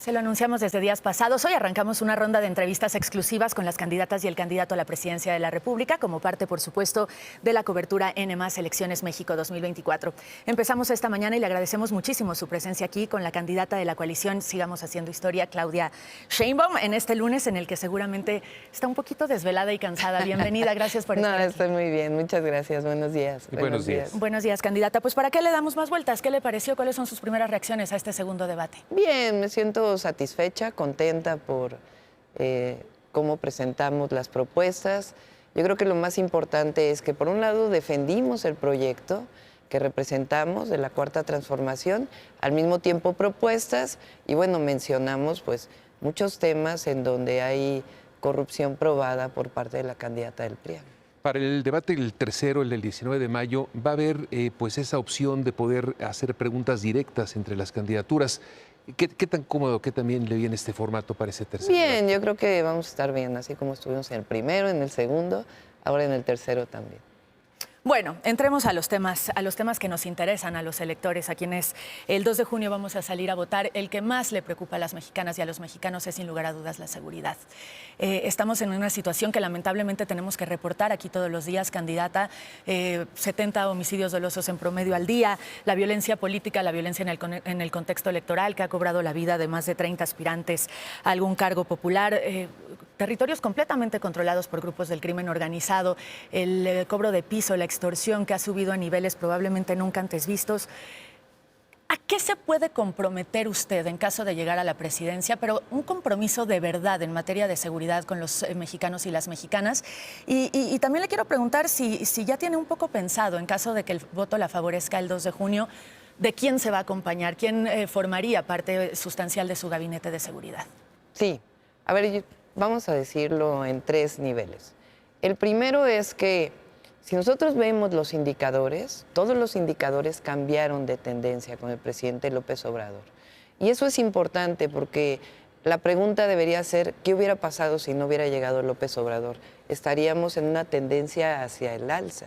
Se lo anunciamos desde días pasados. Hoy arrancamos una ronda de entrevistas exclusivas con las candidatas y el candidato a la presidencia de la República, como parte, por supuesto, de la cobertura N+ Elecciones México 2024. Empezamos esta mañana y le agradecemos muchísimo su presencia aquí con la candidata de la coalición Sigamos Haciendo Historia, Claudia Sheinbaum, en este lunes en el que seguramente está un poquito desvelada y cansada. Bienvenida, gracias por estar aquí. No, estoy muy bien, muchas gracias. Buenos días. Buenos días. Buenos días, candidata. Pues ¿para qué le damos más vueltas? ¿Qué le pareció? ¿Cuáles son sus primeras reacciones a este segundo debate? Bien, me siento satisfecha, contenta por cómo presentamos las propuestas. Yo creo que lo más importante es que, por un lado, defendimos el proyecto que representamos de la Cuarta Transformación, al mismo tiempo propuestas, y bueno, mencionamos pues muchos temas en donde hay corrupción probada por parte de la candidata del PRI. Para el debate, el tercero, el del 19 de mayo, va a haber pues esa opción de poder hacer preguntas directas entre las candidaturas. ¿Qué tan cómodo, qué también le viene este formato para ese tercer Bien, debate? yo creo que vamos a estar bien, así como estuvimos en el primero, en el segundo, ahora en el tercero también. Bueno, entremos a los temas que nos interesan a los electores, a quienes el 2 de junio vamos a salir a votar. El que más le preocupa a las mexicanas y a los mexicanos es, sin lugar a dudas, la seguridad. Estamos en una situación que lamentablemente tenemos que reportar aquí todos los días, candidata. 70 homicidios dolosos en promedio al día, la violencia política, la violencia en el contexto electoral, que ha cobrado la vida de más de 30 aspirantes a algún cargo popular. Territorios completamente controlados por grupos del crimen organizado, el cobro de piso, la extorsión que ha subido a niveles probablemente nunca antes vistos. ¿A qué se puede comprometer usted en caso de llegar a la presidencia, pero un compromiso de verdad en materia de seguridad con los mexicanos y las mexicanas? Y también le quiero preguntar si ya tiene un poco pensado, en caso de que el voto la favorezca el 2 de junio, ¿de quién se va a acompañar? ¿Quién formaría parte sustancial de su gabinete de seguridad? Sí, a ver, vamos a decirlo en 3 niveles. El primero es que si nosotros vemos los indicadores, todos los indicadores cambiaron de tendencia con el presidente López Obrador. Y eso es importante porque la pregunta debería ser, ¿qué hubiera pasado si no hubiera llegado López Obrador? Estaríamos en una tendencia hacia el alza.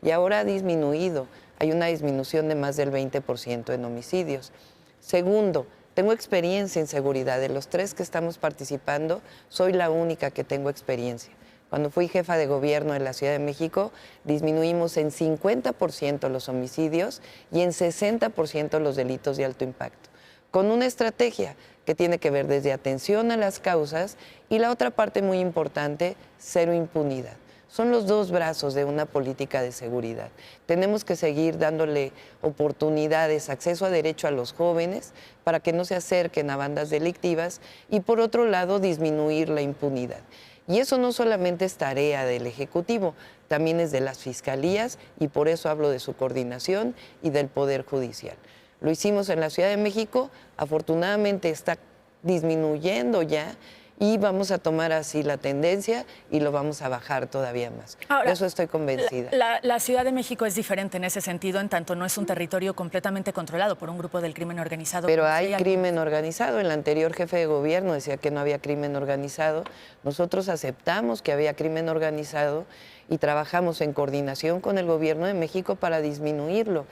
Y ahora ha disminuido, hay una disminución de más del 20% en homicidios. Segundo, tengo experiencia en seguridad. De los 3 que estamos participando, soy la única que tengo experiencia. Cuando fui jefa de gobierno en la Ciudad de México, disminuimos en 50% los homicidios y en 60% los delitos de alto impacto, con una estrategia que tiene que ver desde atención a las causas y la otra parte muy importante, cero impunidad. Son los 2 brazos de una política de seguridad. Tenemos que seguir dándole oportunidades, acceso a derecho a los jóvenes para que no se acerquen a bandas delictivas y, por otro lado, disminuir la impunidad. Y eso no solamente es tarea del Ejecutivo, también es de las fiscalías y por eso hablo de su coordinación y del Poder Judicial. Lo hicimos en la Ciudad de México, afortunadamente está disminuyendo ya y vamos a tomar así la tendencia y lo vamos a bajar todavía más. Ahora, de eso estoy convencida. La Ciudad de México es diferente en ese sentido, en tanto no es un territorio completamente controlado por un grupo del crimen organizado. Pero hay crimen organizado. El anterior jefe de gobierno decía que no había crimen organizado. Nosotros aceptamos que había crimen organizado y trabajamos en coordinación con el gobierno de México para disminuirlo.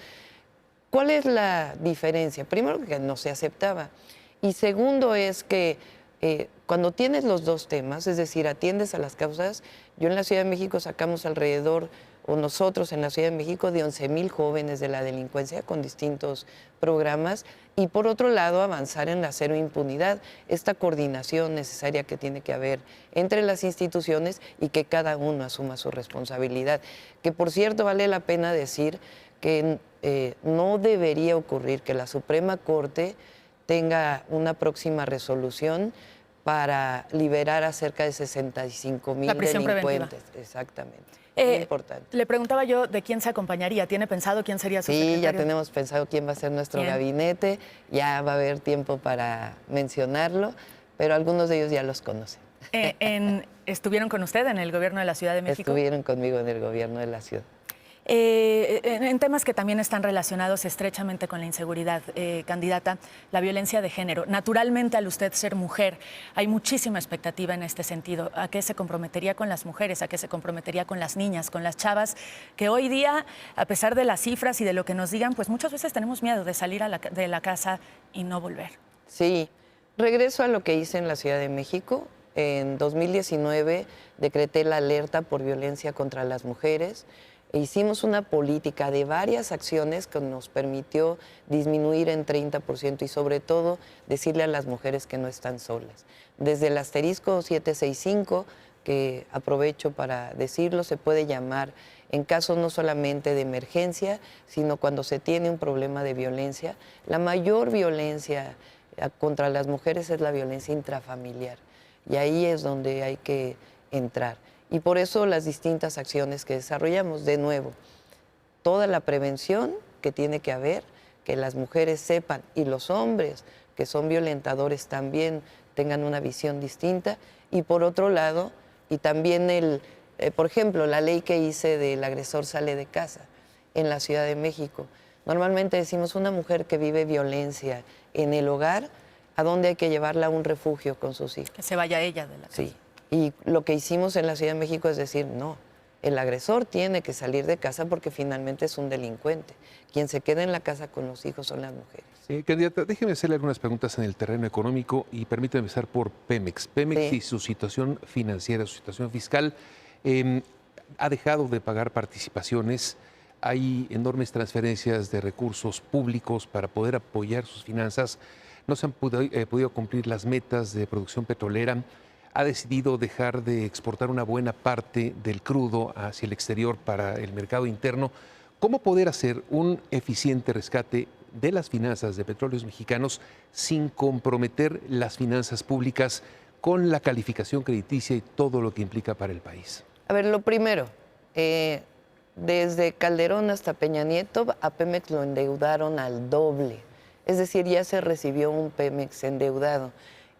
¿Cuál es la diferencia? Primero, que no se aceptaba. Y segundo es que cuando tienes los 2 temas, es decir, atiendes a las causas, yo en la Ciudad de México sacamos alrededor, o nosotros en la Ciudad de México, de 11,000 jóvenes de la delincuencia con distintos programas, y por otro lado avanzar en la cero impunidad, esta coordinación necesaria que tiene que haber entre las instituciones y que cada uno asuma su responsabilidad. Que por cierto vale la pena decir que no debería ocurrir que la Suprema Corte tenga una próxima resolución para liberar a cerca de 65,000 delincuentes. Exactamente. Muy importante. Le preguntaba yo de quién se acompañaría. ¿Tiene pensado quién sería su secretario? Sí, ya tenemos pensado quién va a ser nuestro gabinete. Ya va a haber tiempo para mencionarlo, pero algunos de ellos ya los conocen. ¿Estuvieron con usted en el gobierno de la Ciudad de México? Estuvieron conmigo en el gobierno de la ciudad. En temas que también están relacionados estrechamente con la inseguridad, candidata, la violencia de género. Naturalmente, al usted ser mujer, hay muchísima expectativa en este sentido. ¿A qué se comprometería con las mujeres? ¿A qué se comprometería con las niñas, con las chavas? Que hoy día, a pesar de las cifras y de lo que nos digan, pues muchas veces tenemos miedo de salir de la casa y no volver. Sí, Regreso a lo que hice en la Ciudad de México. En 2019 decreté la alerta por violencia contra las mujeres e hicimos una política de varias acciones que nos permitió disminuir en 30% y sobre todo decirle a las mujeres que no están solas. Desde el asterisco 765, que aprovecho para decirlo, se puede llamar en casos no solamente de emergencia, sino cuando se tiene un problema de violencia. La mayor violencia contra las mujeres es la violencia intrafamiliar y ahí es donde hay que entrar. Y por eso las distintas acciones que desarrollamos, de nuevo, toda la prevención que tiene que haber, que las mujeres sepan y los hombres que son violentadores también tengan una visión distinta, y por otro lado, y también por ejemplo, la ley que hice del agresor sale de casa en la Ciudad de México. Normalmente decimos una mujer que vive violencia en el hogar, ¿a dónde hay que llevarla? A un refugio con sus hijos. Que se vaya ella de la casa. Sí, y lo que hicimos en la Ciudad de México es decir, no, el agresor tiene que salir de casa porque finalmente es un delincuente. Quien se queda en la casa con los hijos son las mujeres. Sí, candidata, déjeme hacerle algunas preguntas en el terreno económico y permítame empezar por Pemex. Pemex Sí. y su situación financiera, su situación fiscal, ha dejado de pagar participaciones. Hay enormes transferencias de recursos públicos para poder apoyar sus finanzas. No se han podido cumplir las metas de producción petrolera. Ha decidido dejar de exportar una buena parte del crudo hacia el exterior para el mercado interno. ¿Cómo poder hacer un eficiente rescate de las finanzas de Petróleos Mexicanos sin comprometer las finanzas públicas con la calificación crediticia y todo lo que implica para el país? A ver, lo primero, desde Calderón hasta Peña Nieto, a Pemex lo endeudaron al doble. Es decir, ya se recibió un Pemex endeudado.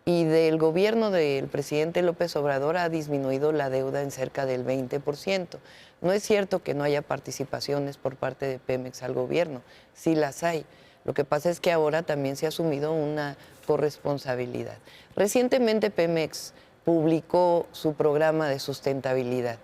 Y del gobierno del presidente López Obrador ha disminuido la deuda en cerca del 20%. No es cierto que no haya participaciones por parte de Pemex al gobierno, sí las hay. Lo que pasa es que ahora también se ha asumido una corresponsabilidad. Recientemente Pemex publicó su programa de sustentabilidad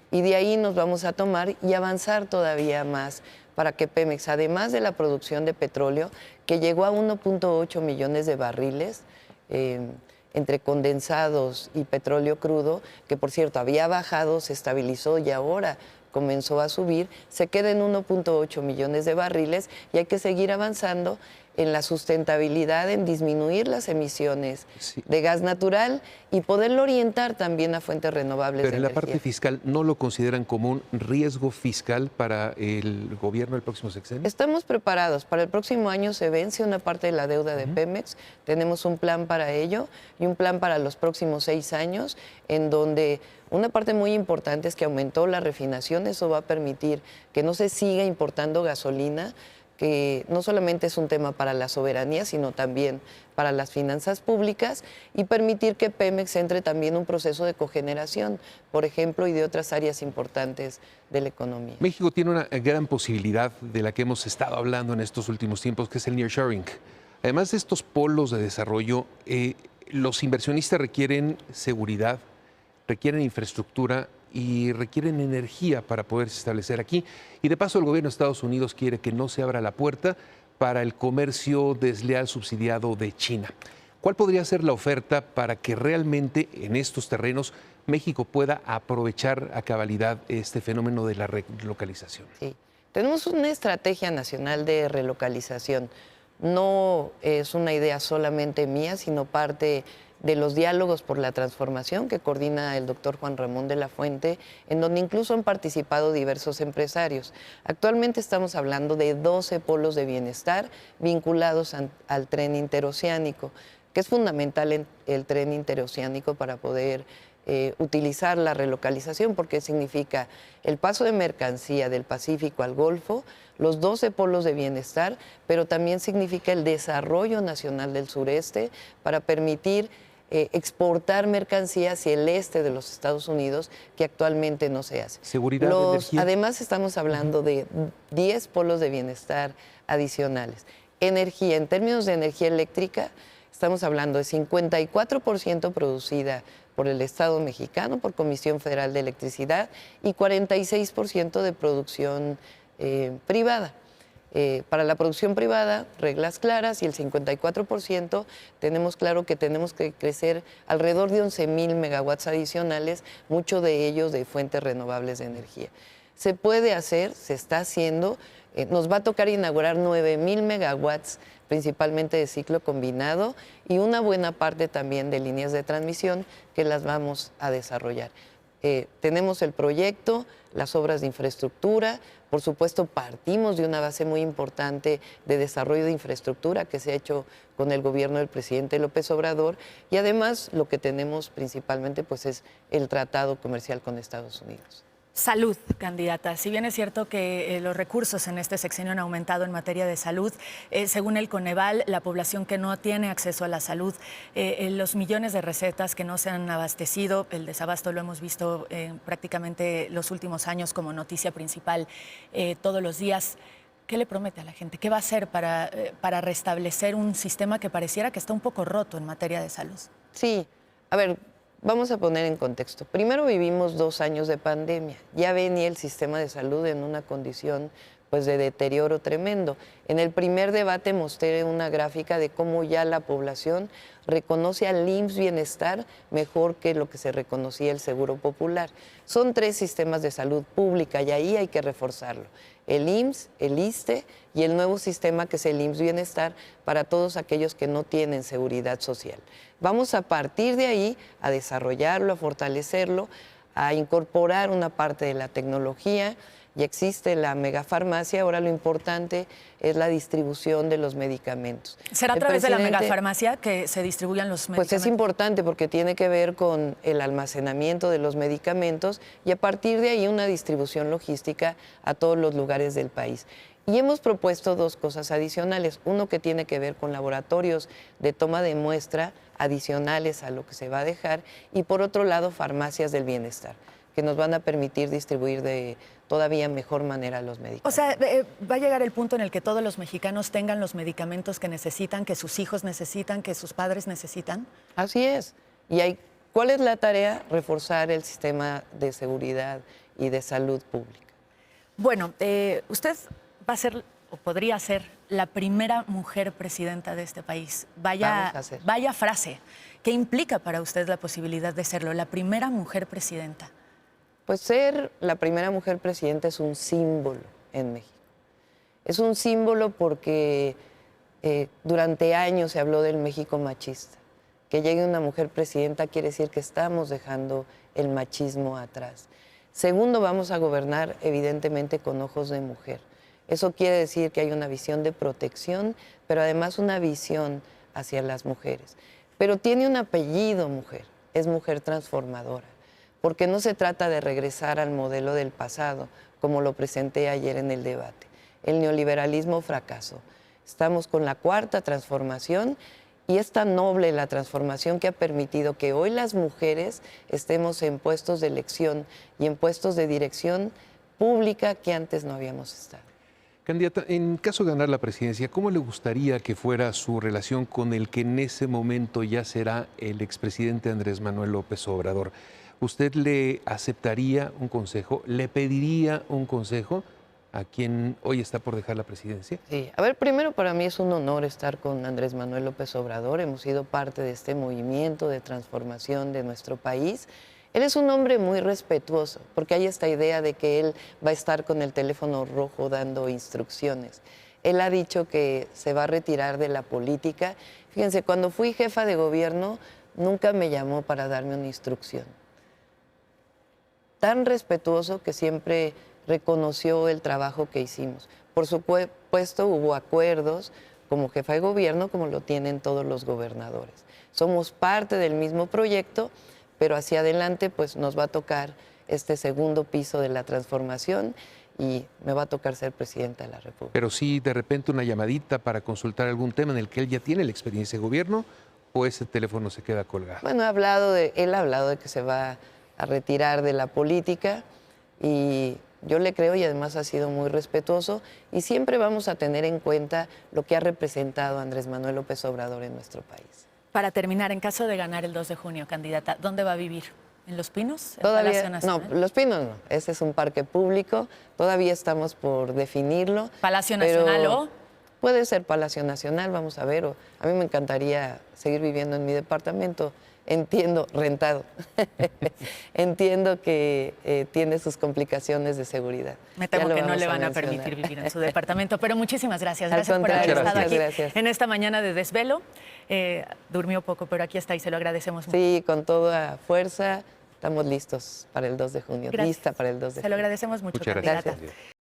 y de ahí nos vamos a tomar y avanzar todavía más para que Pemex, además de la producción de petróleo, que llegó a 1.8 millones de barriles, entre condensados y petróleo crudo, que por cierto había bajado, se estabilizó y ahora comenzó a subir, se queda en 1.8 millones de barriles y hay que seguir avanzando en la sustentabilidad, en disminuir las emisiones de gas natural y poderlo orientar también a fuentes renovables de Pero en la energía. parte fiscal, ¿no lo consideran como un riesgo fiscal para el gobierno del próximo sexenio? Estamos preparados. Para el próximo año se vence una parte de la deuda de Pemex. Tenemos un plan para ello y un plan para los próximos 6 años, en donde una parte muy importante es que aumentó la refinación. Eso va a permitir que no se siga importando gasolina, que no solamente es un tema para la soberanía, sino también para las finanzas públicas, y permitir que Pemex entre también en un proceso de cogeneración, por ejemplo, y de otras áreas importantes de la economía. México tiene una gran posibilidad de la que hemos estado hablando en estos últimos tiempos, que es el nearshoring. Además de estos polos de desarrollo, los inversionistas requieren seguridad, requieren infraestructura y requieren energía para poderse establecer aquí. Y de paso el gobierno de Estados Unidos quiere que no se abra la puerta para el comercio desleal subsidiado de China. ¿Cuál podría ser la oferta para que realmente en estos terrenos México pueda aprovechar a cabalidad este fenómeno de la relocalización? Sí, tenemos una estrategia nacional de relocalización. No es una idea solamente mía, sino parte de los diálogos por la transformación que coordina el doctor Juan Ramón de la Fuente, en donde incluso han participado diversos empresarios. Actualmente estamos hablando de 12 polos de bienestar vinculados al tren interoceánico, que es fundamental el tren interoceánico para poder utilizar la relocalización, porque significa el paso de mercancía del Pacífico al Golfo, los 12 polos de bienestar, pero también significa el desarrollo nacional del sureste para permitir exportar mercancía hacia el este de los Estados Unidos, que actualmente no se hace. Seguridad, energía. Además, estamos hablando de 10 polos de bienestar adicionales. Energía, en términos de energía eléctrica, estamos hablando de 54% producida por el Estado mexicano, por Comisión Federal de Electricidad, y 46% de producción privada. Para la producción privada, reglas claras, y el 54% tenemos claro que tenemos que crecer alrededor de 11,000 megawatts adicionales, mucho de ellos de fuentes renovables de energía. Se puede hacer, se está haciendo. Nos va a tocar inaugurar 9,000 megawatts, principalmente de ciclo combinado, y una buena parte también de líneas de transmisión que las vamos a desarrollar. Tenemos el proyecto, las obras de infraestructura, por supuesto partimos de una base muy importante de desarrollo de infraestructura que se ha hecho con el gobierno del presidente López Obrador, y además lo que tenemos principalmente pues es el tratado comercial con Estados Unidos. Salud, candidata. Si bien es cierto que los recursos en este sexenio han aumentado en materia de salud, según el Coneval, la población que no tiene acceso a la salud, los millones de recetas que no se han abastecido, el desabasto lo hemos visto prácticamente los últimos años como noticia principal todos los días. ¿Qué le promete a la gente? ¿Qué va a hacer para restablecer un sistema que pareciera que está un poco roto en materia de salud? Sí, a ver, vamos a poner en contexto. Primero vivimos 2 años de pandemia. Ya venía el sistema de salud en una condición pues, de deterioro tremendo. En el primer debate mostré una gráfica de cómo ya la población reconoce al IMSS Bienestar mejor que lo que se reconocía el Seguro Popular. Son 3 sistemas de salud pública y ahí hay que reforzarlo. El IMSS, el ISSSTE y el nuevo sistema que es el IMSS Bienestar para todos aquellos que no tienen seguridad social. Vamos a partir de ahí a desarrollarlo, a fortalecerlo, a incorporar una parte de la tecnología. Ya existe la megafarmacia, ahora lo importante es la distribución de los medicamentos. ¿Será a través de la megafarmacia que se distribuyan los medicamentos? Pues es importante porque tiene que ver con el almacenamiento de los medicamentos y a partir de ahí una distribución logística a todos los lugares del país. Y hemos propuesto 2 cosas adicionales. Uno que tiene que ver con laboratorios de toma de muestra adicionales a lo que se va a dejar, y por otro lado farmacias del bienestar, que nos van a permitir distribuir de todavía mejor manera los medicamentos. O sea, va a llegar el punto en el que todos los mexicanos tengan los medicamentos que necesitan, que sus hijos necesitan, que sus padres necesitan. Así es. ¿Cuál es la tarea? Reforzar el sistema de seguridad y de salud pública. Bueno, usted va a ser o podría ser la primera mujer presidenta de este país. Vaya frase. ¿Qué implica para usted la posibilidad de serlo, la primera mujer presidenta? Pues ser la primera mujer presidenta es un símbolo en México. Es un símbolo porque durante años se habló del México machista. Que llegue una mujer presidenta quiere decir que estamos dejando el machismo atrás. Segundo, vamos a gobernar evidentemente con ojos de mujer. Eso quiere decir que hay una visión de protección, pero además una visión hacia las mujeres. Pero tiene un apellido mujer, es mujer transformadora, porque no se trata de regresar al modelo del pasado, como lo presenté ayer en el debate. El neoliberalismo fracasó. Estamos con la 4ª transformación y es tan noble la transformación que ha permitido que hoy las mujeres estemos en puestos de elección y en puestos de dirección pública que antes no habíamos estado. Candidata, en caso de ganar la presidencia, ¿cómo le gustaría que fuera su relación con el que en ese momento ya será el expresidente Andrés Manuel López Obrador? ¿Usted le aceptaría un consejo? ¿Le pediría un consejo a quien hoy está por dejar la presidencia? Sí, a ver, primero para mí es un honor estar con Andrés Manuel López Obrador. Hemos sido parte de este movimiento de transformación de nuestro país. Él es un hombre muy respetuoso, porque hay esta idea de que él va a estar con el teléfono rojo dando instrucciones. Él ha dicho que se va a retirar de la política. Fíjense, cuando fui jefa de gobierno, nunca me llamó para darme una instrucción. Tan respetuoso que siempre reconoció el trabajo que hicimos. Por supuesto, hubo acuerdos como jefa de gobierno, como lo tienen todos los gobernadores. Somos parte del mismo proyecto, pero hacia adelante pues nos va a tocar este segundo piso de la transformación y me va a tocar ser presidenta de la República. Pero sí, de repente una llamadita para consultar algún tema en el que él ya tiene la experiencia de gobierno, o ese teléfono se queda colgado. Bueno, él ha hablado de que se va a retirar de la política y yo le creo, y además ha sido muy respetuoso, y siempre vamos a tener en cuenta lo que ha representado Andrés Manuel López Obrador en nuestro país. Para terminar, en caso de ganar el 2 de junio, candidata, ¿dónde va a vivir? ¿En Los Pinos? ¿En Todavía, Palacio no, Nacional? Los Pinos no, ese es un parque público, todavía estamos por definirlo. ¿Palacio pero Nacional o? Puede ser Palacio Nacional, vamos a ver, o a mí me encantaría seguir viviendo en mi departamento, entiendo, rentado, entiendo que tiene sus complicaciones de seguridad. Me Ya temo lo que no vamos le a van a mencionar. permitir vivir en su departamento, pero muchísimas gracias. Al Gracias por haber contrario, estado aquí gracias. en esta mañana de desvelo. Durmió poco, pero aquí está y se lo agradecemos mucho. Sí, con toda fuerza, estamos listos para el 2 de junio, Gracias. lista para el 2 de Se lo junio. agradecemos mucho, Muchas candidata. gracias.